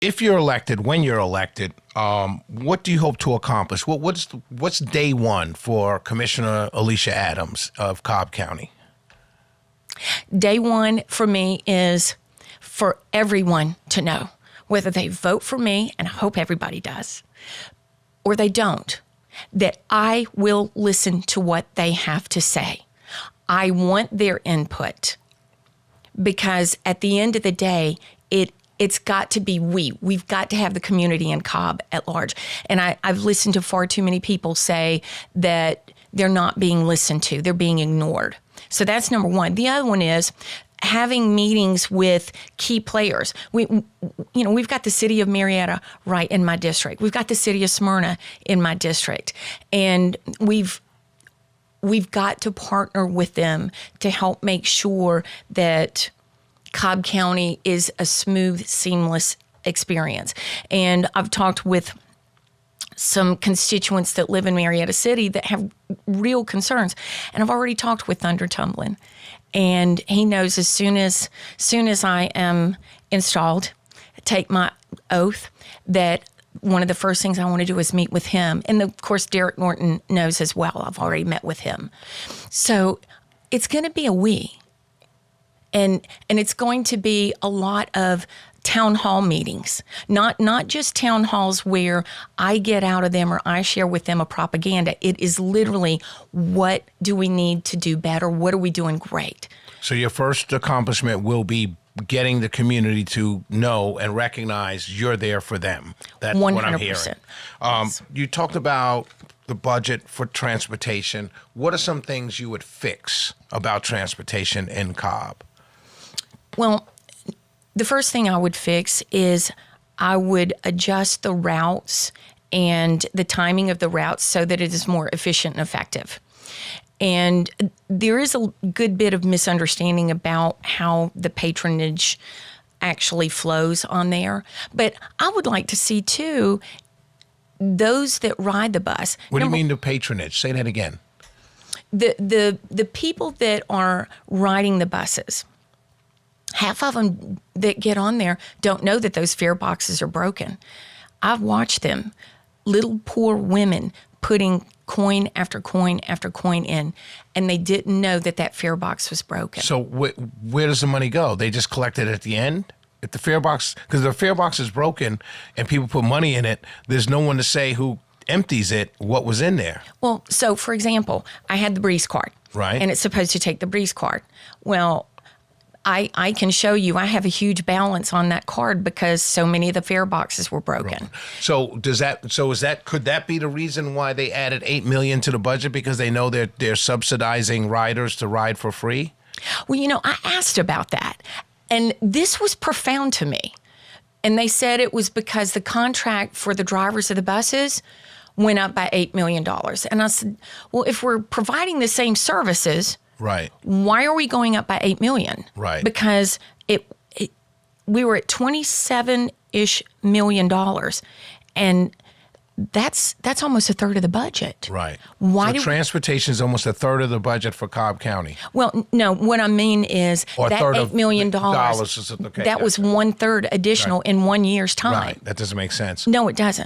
If you're elected, when you're elected, what do you hope to accomplish? What's day one for Commissioner Alicia Adams of Cobb County? Day one for me is for everyone to know, whether they vote for me, and I hope everybody does, or they don't, that I will listen to what they have to say. I want their input, because at the end of the day, it's got to be we've got to have the community in Cobb at large. And I've listened to far too many people say that they're not being listened to, they're being ignored. So that's number one. The other one is having meetings with key players. We've got the city of Marietta right in my district. We've got the city of Smyrna in my district. And we've got to partner with them to help make sure that Cobb County is a smooth, seamless experience. And I've talked with some constituents that live in Marietta City that have real concerns. And I've already talked with Thunder Tumblin. And he knows as soon as I am installed, take my oath, that one of the first things I want to do is meet with him. And of course, Derek Norton knows as well. I've already met with him. So it's going to be a we. And it's going to be a lot of town hall meetings, not just town halls where I get out of them or I share with them a propaganda. It is literally, what do we need to do better? What are we doing great? So your first accomplishment will be getting the community to know and recognize you're there for them. That's 100%. What I'm hearing. Yes. You talked about the budget for transportation. What are some things you would fix about transportation in Cobb? Well, the first thing I would fix is I would adjust the routes and the timing of the routes so that it is more efficient and effective. And there is a good bit of misunderstanding about how the patronage actually flows on there. But I would like to see, too, those that ride the bus. What do you mean the patronage? Say that again. The people that are riding the buses, half of them that get on there don't know that those fare boxes are broken. I've watched them, little poor women, putting coin after coin after coin in, and they didn't know that fare box was broken. So where does the money go? They just collect it at the end? If the fare box, because the fare box is broken and people put money in it, there's no one to say who empties it, what was in there. Well, so for example, I had the Breeze card. Right. And it's supposed to take the Breeze card. Well, I can show you I have a huge balance on that card because so many of the fare boxes were broken. So could that be the reason why they added $8 million to the budget, because they know they're subsidizing riders to ride for free? Well, I asked about that, and this was profound to me. And they said it was because the contract for the drivers of the buses went up by $8 million. And I said, well, if we're providing the same services, right, why are we going up by $8 million? Right. Because we were at $27-ish million, and that's almost a third of the budget. Right. Why so transportation is almost a third of the budget for Cobb County. Well, no, what I mean is or that $8 million, dollars is, okay, that was 1/3 additional in 1 year's time. Right. That doesn't make sense. No, it doesn't.